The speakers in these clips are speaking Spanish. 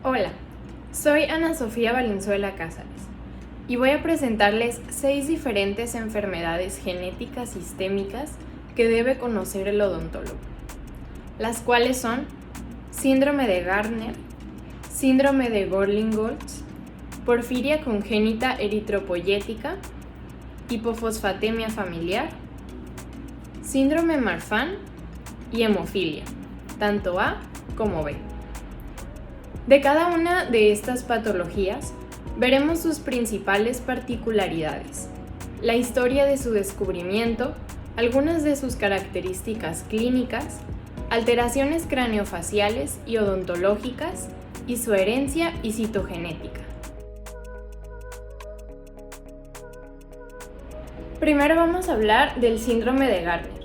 Hola, soy Ana Sofía Valenzuela Cázares y voy a presentarles 6 diferentes enfermedades genéticas sistémicas que debe conocer el odontólogo, las cuales son síndrome de Gardner, síndrome de Gorlin-Goltz, porfiria congénita eritropoyética, hipofosfatemia familiar, síndrome Marfan y hemofilia, tanto A como B. De cada una de estas patologías, veremos sus principales particularidades, la historia de su descubrimiento, algunas de sus características clínicas, alteraciones craneofaciales y odontológicas, y su herencia y citogenética. Primero vamos a hablar del síndrome de Gardner.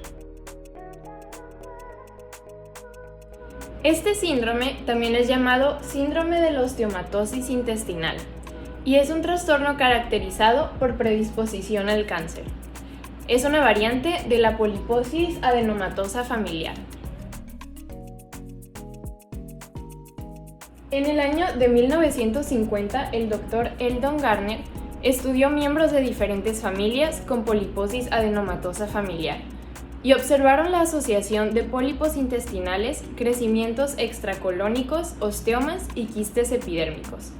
Este síndrome también es llamado síndrome de la osteomatosis intestinal y es un trastorno caracterizado por predisposición al cáncer. Es una variante de la poliposis adenomatosa familiar. En el año de 1950, el Dr. Eldon Gardner estudió miembros de diferentes familias con poliposis adenomatosa familiar y observaron la asociación de pólipos intestinales, crecimientos extracolónicos, osteomas y quistes epidérmicos.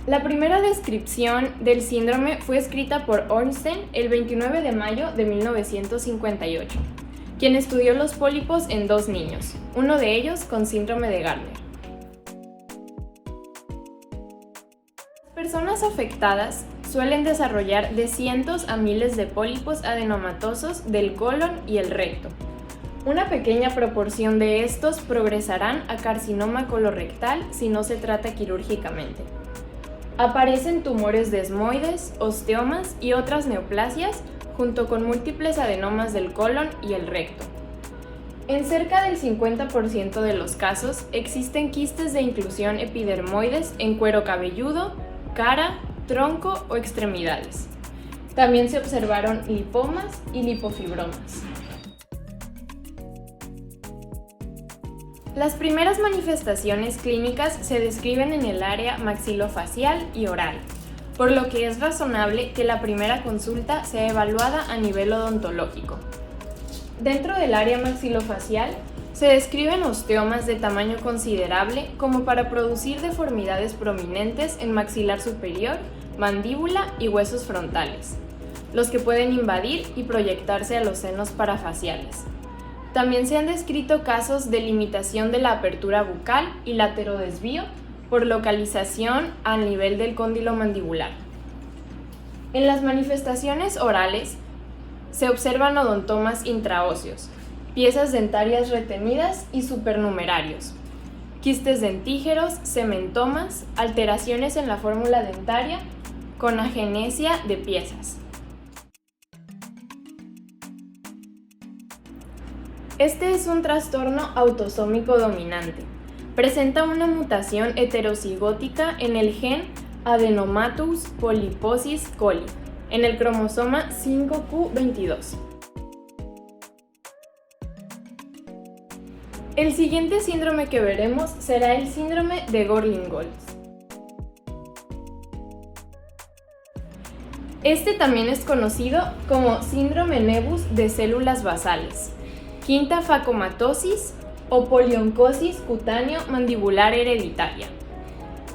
La primera descripción del síndrome fue escrita por Ornstein el 29 de mayo de 1958, quien estudió los pólipos en 2 niños, uno de ellos con síndrome de Gardner. Las personas afectadas suelen desarrollar de cientos a miles de pólipos adenomatosos del colon y el recto. Una pequeña proporción de estos progresarán a carcinoma colorectal si no se trata quirúrgicamente. Aparecen tumores desmoides, osteomas y otras neoplasias, junto con múltiples adenomas del colon y el recto. En cerca del 50% de los casos existen quistes de inclusión epidermoides en cuero cabelludo, cara, tronco o extremidades. También se observaron lipomas y lipofibromas. Las primeras manifestaciones clínicas se describen en el área maxilofacial y oral, por lo que es razonable que la primera consulta sea evaluada a nivel odontológico. Dentro del área maxilofacial se describen osteomas de tamaño considerable como para producir deformidades prominentes en maxilar superior, mandíbula y huesos frontales, los que pueden invadir y proyectarse a los senos parafaciales. También se han descrito casos de limitación de la apertura bucal y laterodesvío por localización al nivel del cóndilo mandibular. En las manifestaciones orales se observan odontomas intraóseos, piezas dentarias retenidas y supernumerarios, quistes dentígeros, cementomas, alteraciones en la fórmula dentaria, con agenesia de piezas. Este es un trastorno autosómico dominante. Presenta una mutación heterocigótica en el gen Adenomatous polyposis coli, en el cromosoma 5q22. El siguiente síndrome que veremos será el síndrome de Gorlin-Goltz. Este también es conocido como síndrome nevus de células basales, quinta facomatosis o polioncosis cutáneo-mandibular hereditaria.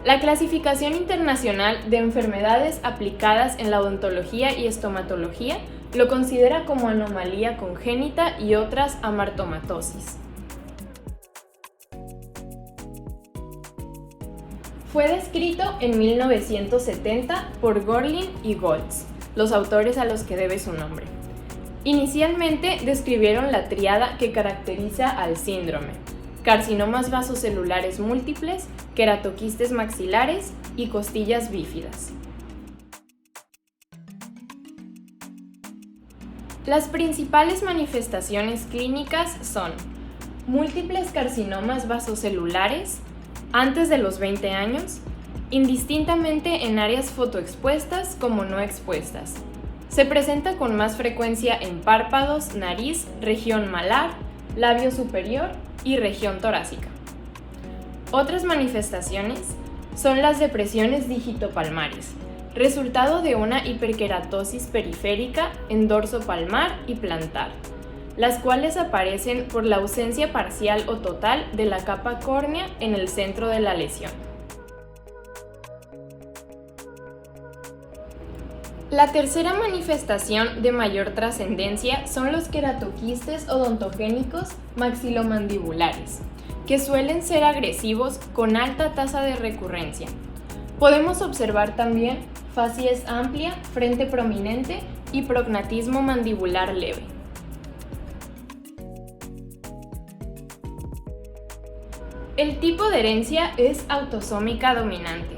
La clasificación internacional de enfermedades aplicadas en la odontología y estomatología lo considera como anomalía congénita y otras amartomatosis. Fue descrito en 1970 por Gorlin y Goltz, los autores a los que debe su nombre. Inicialmente describieron la tríada que caracteriza al síndrome: carcinomas vasocelulares múltiples, queratoquistes maxilares y costillas bífidas. Las principales manifestaciones clínicas son múltiples carcinomas vasocelulares antes de los 20 años, indistintamente en áreas fotoexpuestas como no expuestas. Se presenta con más frecuencia en párpados, nariz, región malar, labio superior y región torácica. Otras manifestaciones son las depresiones digitopalmares, resultado de una hiperkeratosis periférica en dorso palmar y plantar, las cuales aparecen por la ausencia parcial o total de la capa córnea en el centro de la lesión. La tercera manifestación de mayor trascendencia son los queratoquistes odontogénicos maxilomandibulares, que suelen ser agresivos con alta tasa de recurrencia. Podemos observar también facies amplia, frente prominente y prognatismo mandibular leve. El tipo de herencia es autosómica dominante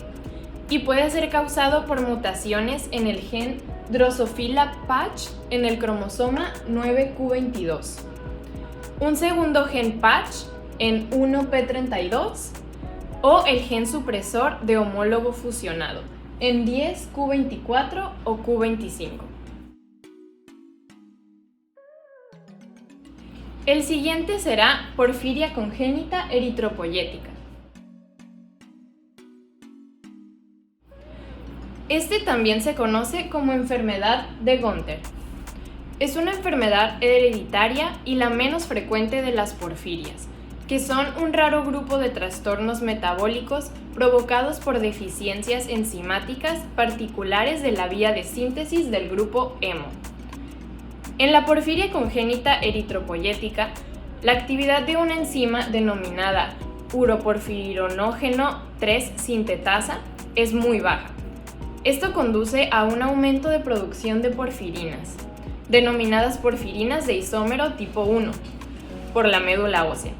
y puede ser causado por mutaciones en el gen Drosophila patch en el cromosoma 9q22, un segundo gen patch en 1p32 o el gen supresor de homólogo fusionado en 10q24 o q25. El siguiente será porfiria congénita eritropoyética. Este también se conoce como enfermedad de Gunther. Es una enfermedad hereditaria y la menos frecuente de las porfirias, que son un raro grupo de trastornos metabólicos provocados por deficiencias enzimáticas particulares de la vía de síntesis del grupo hemo. En la porfiria congénita eritropoyética, la actividad de una enzima denominada uroporfirinógeno 3 sintetasa es muy baja. Esto conduce a un aumento de producción de porfirinas, denominadas porfirinas de isómero tipo 1, por la médula ósea.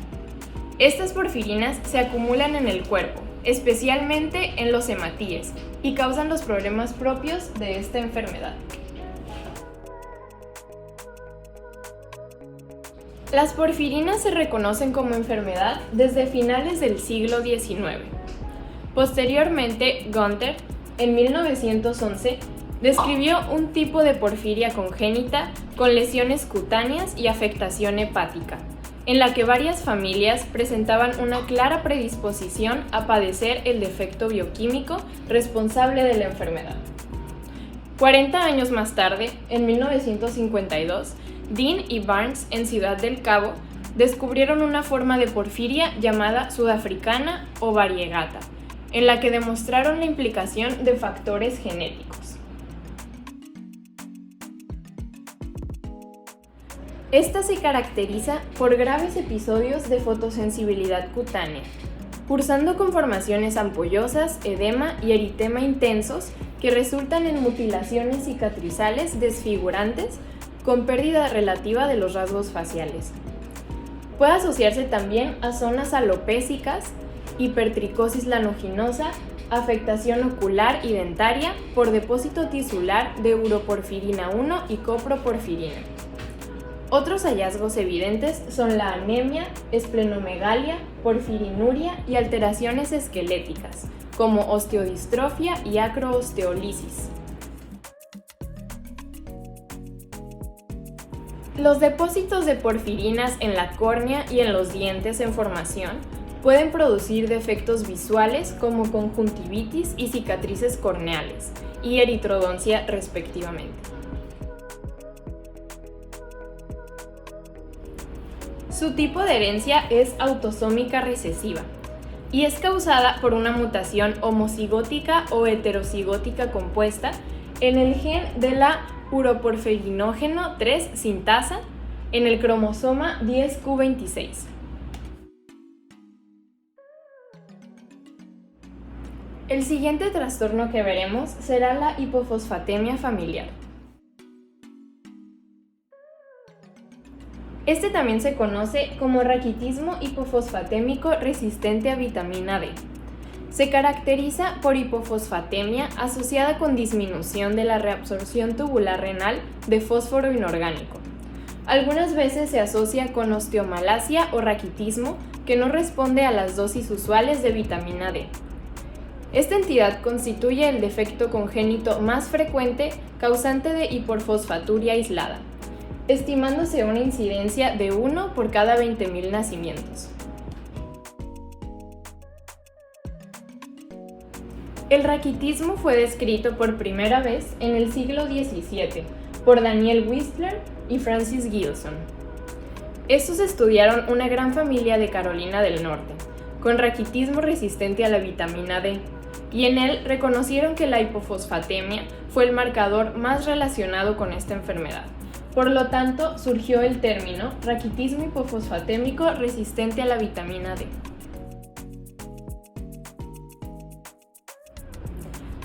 Estas porfirinas se acumulan en el cuerpo, especialmente en los hematíes, y causan los problemas propios de esta enfermedad. Las porfirinas se reconocen como enfermedad desde finales del siglo XIX. Posteriormente, Gunther, en 1911, describió un tipo de porfiria congénita con lesiones cutáneas y afectación hepática, en la que varias familias presentaban una clara predisposición a padecer el defecto bioquímico responsable de la enfermedad. 40 años más tarde, en 1952, Dean y Barnes en Ciudad del Cabo descubrieron una forma de porfiria llamada sudafricana o variegata, en la que demostraron la implicación de factores genéticos. Esta se caracteriza por graves episodios de fotosensibilidad cutánea, cursando con formaciones ampollosas, edema y eritema intensos que resultan en mutilaciones cicatrizales desfigurantes con pérdida relativa de los rasgos faciales. Puede asociarse también a zonas alopécicas, hipertricosis lanuginosa, afectación ocular y dentaria por depósito tisular de uroporfirina 1 y coproporfirina. Otros hallazgos evidentes son la anemia, esplenomegalia, porfirinuria y alteraciones esqueléticas, como osteodistrofia y acroosteólisis. Los depósitos de porfirinas en la córnea y en los dientes en formación pueden producir defectos visuales como conjuntivitis y cicatrices corneales y eritrodoncia respectivamente. Su tipo de herencia es autosómica recesiva y es causada por una mutación homocigótica o heterocigótica compuesta en el gen de la uroporfirinógeno 3 sintasa en el cromosoma 10q26. El siguiente trastorno que veremos será la hipofosfatemia familiar. Este también se conoce como raquitismo hipofosfatémico resistente a vitamina D. Se caracteriza por hipofosfatemia asociada con disminución de la reabsorción tubular renal de fósforo inorgánico. Algunas veces se asocia con osteomalacia o raquitismo que no responde a las dosis usuales de vitamina D. Esta entidad constituye el defecto congénito más frecuente causante de hiporfosfaturia aislada, estimándose una incidencia de 1 por cada 20.000 nacimientos. El raquitismo fue descrito por primera vez en el siglo XVII por Daniel Whistler y Francis Gilson. Estos estudiaron una gran familia de Carolina del Norte, con raquitismo resistente a la vitamina D, y en él reconocieron que la hipofosfatemia fue el marcador más relacionado con esta enfermedad. Por lo tanto, surgió el término raquitismo hipofosfatémico resistente a la vitamina D.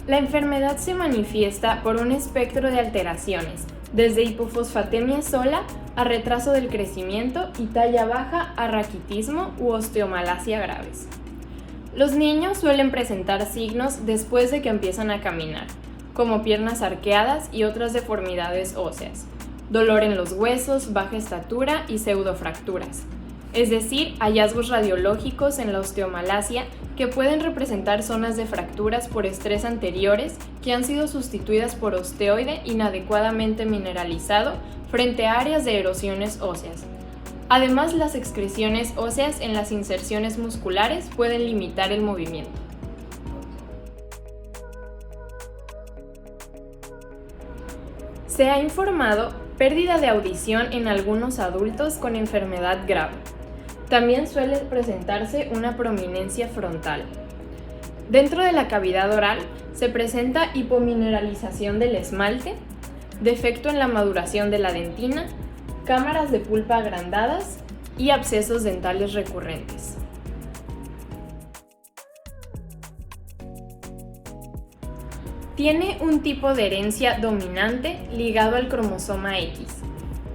La enfermedad se manifiesta por un espectro de alteraciones, desde hipofosfatemia sola a retraso del crecimiento y talla baja a raquitismo u osteomalacia graves. Los niños suelen presentar signos después de que empiezan a caminar, como piernas arqueadas y otras deformidades óseas, dolor en los huesos, baja estatura y pseudofracturas, es decir, hallazgos radiológicos en la osteomalacia que pueden representar zonas de fracturas por estrés anteriores que han sido sustituidas por osteoide inadecuadamente mineralizado frente a áreas de erosiones óseas. Además, las excreciones óseas en las inserciones musculares pueden limitar el movimiento. Se ha informado pérdida de audición en algunos adultos con enfermedad grave. También suele presentarse una prominencia frontal. Dentro de la cavidad oral se presenta hipomineralización del esmalte, defecto en la maduración de la dentina, cámaras de pulpa agrandadas y abscesos dentales recurrentes. Tiene un tipo de herencia dominante ligado al cromosoma X,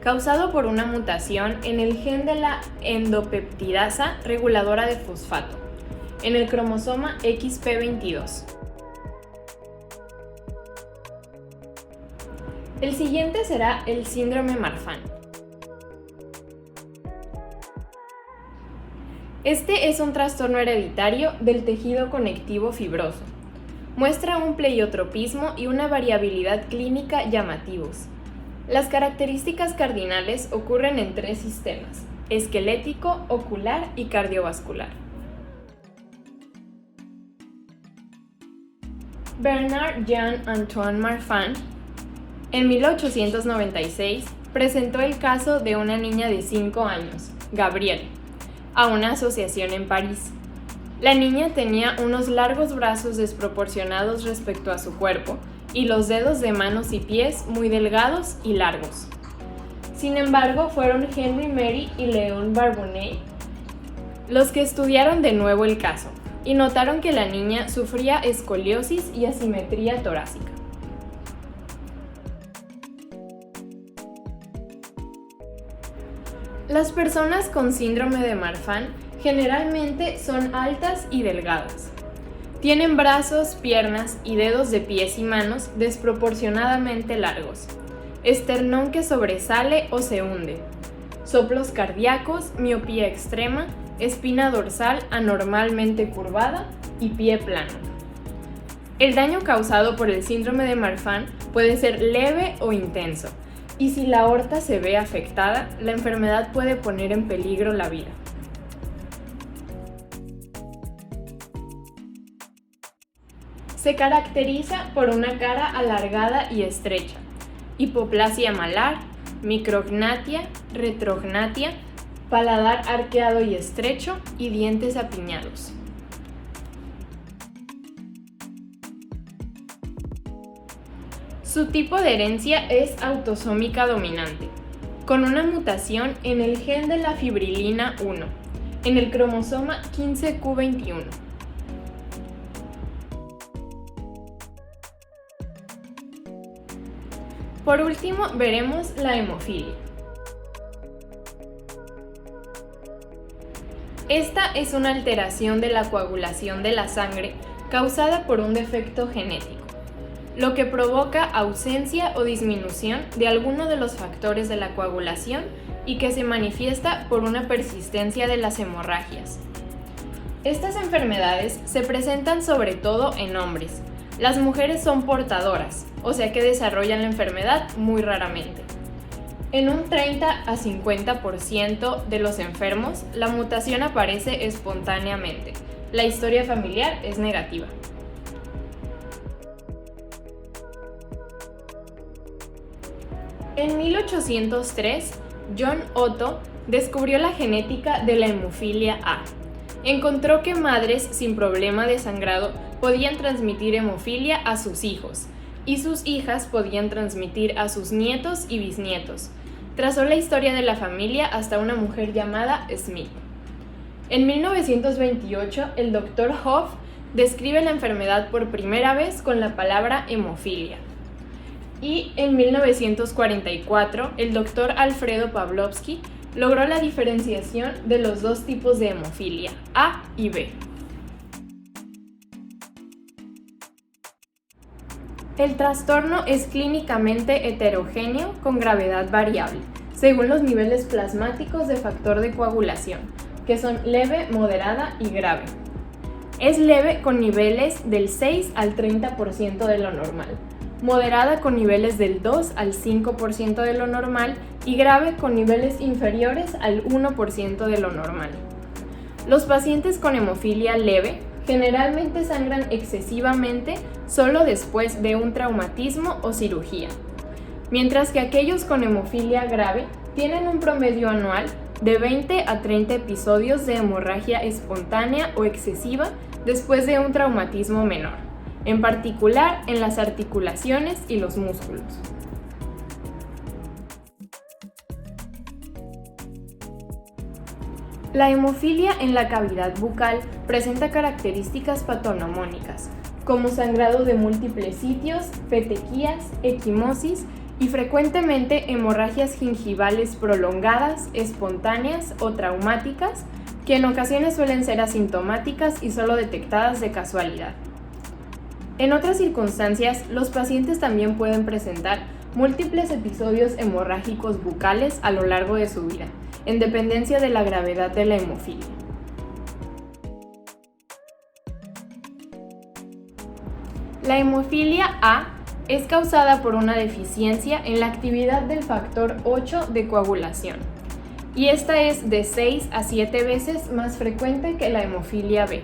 causado por una mutación en el gen de la endopeptidasa reguladora de fosfato, en el cromosoma XP22. El siguiente será el síndrome Marfan. Este es un trastorno hereditario del tejido conectivo fibroso. Muestra un pleiotropismo y una variabilidad clínica llamativos. Las características cardinales ocurren en 3 sistemas: esquelético, ocular y cardiovascular. Bernard Jean Antoine Marfan, en 1896, presentó el caso de una niña de 5 años, Gabrielle, a una asociación en París. La niña tenía unos largos brazos desproporcionados respecto a su cuerpo y los dedos de manos y pies muy delgados y largos. Sin embargo, fueron Henry Mary y Léon Barbonnais los que estudiaron de nuevo el caso y notaron que la niña sufría escoliosis y asimetría torácica. Las personas con síndrome de Marfan generalmente son altas y delgadas. Tienen brazos, piernas y dedos de pies y manos desproporcionadamente largos, esternón que sobresale o se hunde, soplos cardíacos, miopía extrema, espina dorsal anormalmente curvada y pie plano. El daño causado por el síndrome de Marfan puede ser leve o intenso, y si la aorta se ve afectada, la enfermedad puede poner en peligro la vida. Se caracteriza por una cara alargada y estrecha, hipoplasia malar, micrognatia, retrognatia, paladar arqueado y estrecho y dientes apiñados. Su tipo de herencia es autosómica dominante, con una mutación en el gen de la fibrilina 1, en el cromosoma 15q21. Por último, veremos la hemofilia. Esta es una alteración de la coagulación de la sangre causada por un defecto genético, lo que provoca ausencia o disminución de alguno de los factores de la coagulación y que se manifiesta por una persistencia de las hemorragias. Estas enfermedades se presentan sobre todo en hombres. Las mujeres son portadoras, o sea que desarrollan la enfermedad muy raramente. En un 30 a 50% de los enfermos, la mutación aparece espontáneamente. La historia familiar es negativa. En 1803, John Otto descubrió la genética de la hemofilia A. Encontró que madres sin problema de sangrado podían transmitir hemofilia a sus hijos, y sus hijas podían transmitir a sus nietos y bisnietos. Trazó la historia de la familia hasta una mujer llamada Smith. En 1928, el Dr. Hoff describe la enfermedad por primera vez con la palabra hemofilia. Y en 1944, el Dr. Alfredo Pavlovsky logró la diferenciación de los dos tipos de hemofilia, A y B. El trastorno es clínicamente heterogéneo con gravedad variable, según los niveles plasmáticos de factor de coagulación, que son leve, moderada y grave. Es leve con niveles del 6 al 30% de lo normal, moderada con niveles del 2 al 5% de lo normal y grave con niveles inferiores al 1% de lo normal. Los pacientes con hemofilia leve generalmente sangran excesivamente solo después de un traumatismo o cirugía, mientras que aquellos con hemofilia grave tienen un promedio anual de 20 a 30 episodios de hemorragia espontánea o excesiva después de un traumatismo menor, en particular en las articulaciones y los músculos. La hemofilia en la cavidad bucal presenta características patognomónicas, como sangrado de múltiples sitios, petequías, equimosis y frecuentemente hemorragias gingivales prolongadas, espontáneas o traumáticas, que en ocasiones suelen ser asintomáticas y solo detectadas de casualidad. En otras circunstancias, los pacientes también pueden presentar múltiples episodios hemorrágicos bucales a lo largo de su vida, en dependencia de la gravedad de la hemofilia. La hemofilia A es causada por una deficiencia en la actividad del factor 8 de coagulación, y esta es de 6 a 7 veces más frecuente que la hemofilia B.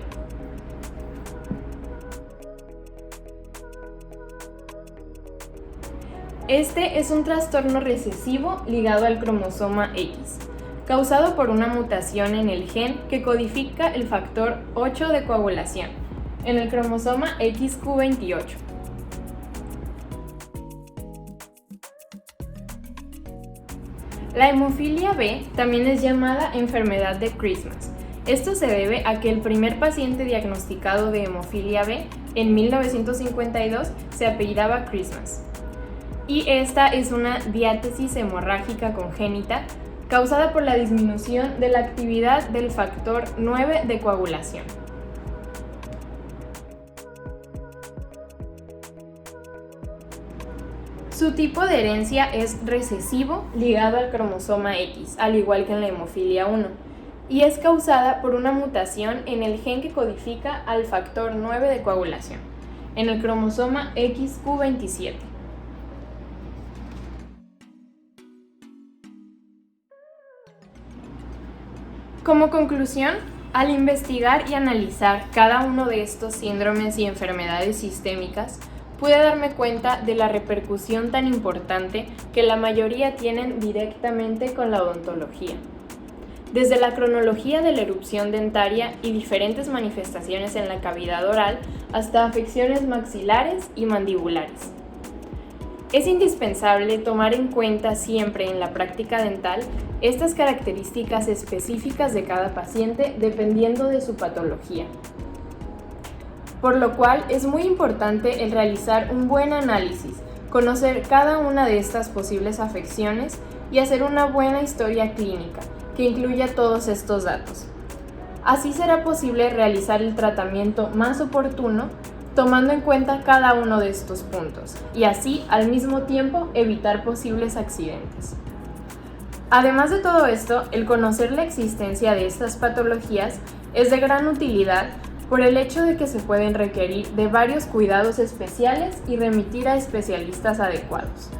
Este es un trastorno recesivo ligado al cromosoma X, causado por una mutación en el gen que codifica el factor 8 de coagulación, en el cromosoma XQ28. La hemofilia B también es llamada enfermedad de Christmas. Esto se debe a que el primer paciente diagnosticado de hemofilia B en 1952 se apellidaba Christmas. Y esta es una diátesis hemorrágica congénita causada por la disminución de la actividad del factor 9 de coagulación. Su tipo de herencia es recesivo ligado al cromosoma X, al igual que en la hemofilia 1, y es causada por una mutación en el gen que codifica al factor 9 de coagulación, en el cromosoma XQ27. Como conclusión, al investigar y analizar cada uno de estos síndromes y enfermedades sistémicas, pude darme cuenta de la repercusión tan importante que la mayoría tienen directamente con la odontología. Desde la cronología de la erupción dentaria y diferentes manifestaciones en la cavidad oral hasta afecciones maxilares y mandibulares. Es indispensable tomar en cuenta siempre en la práctica dental estas características específicas de cada paciente dependiendo de su patología. Por lo cual es muy importante el realizar un buen análisis, conocer cada una de estas posibles afecciones y hacer una buena historia clínica que incluya todos estos datos. Así será posible realizar el tratamiento más oportuno tomando en cuenta cada uno de estos puntos y así al mismo tiempo evitar posibles accidentes. Además de todo esto, el conocer la existencia de estas patologías es de gran utilidad por el hecho de que se pueden requerir de varios cuidados especiales y remitir a especialistas adecuados.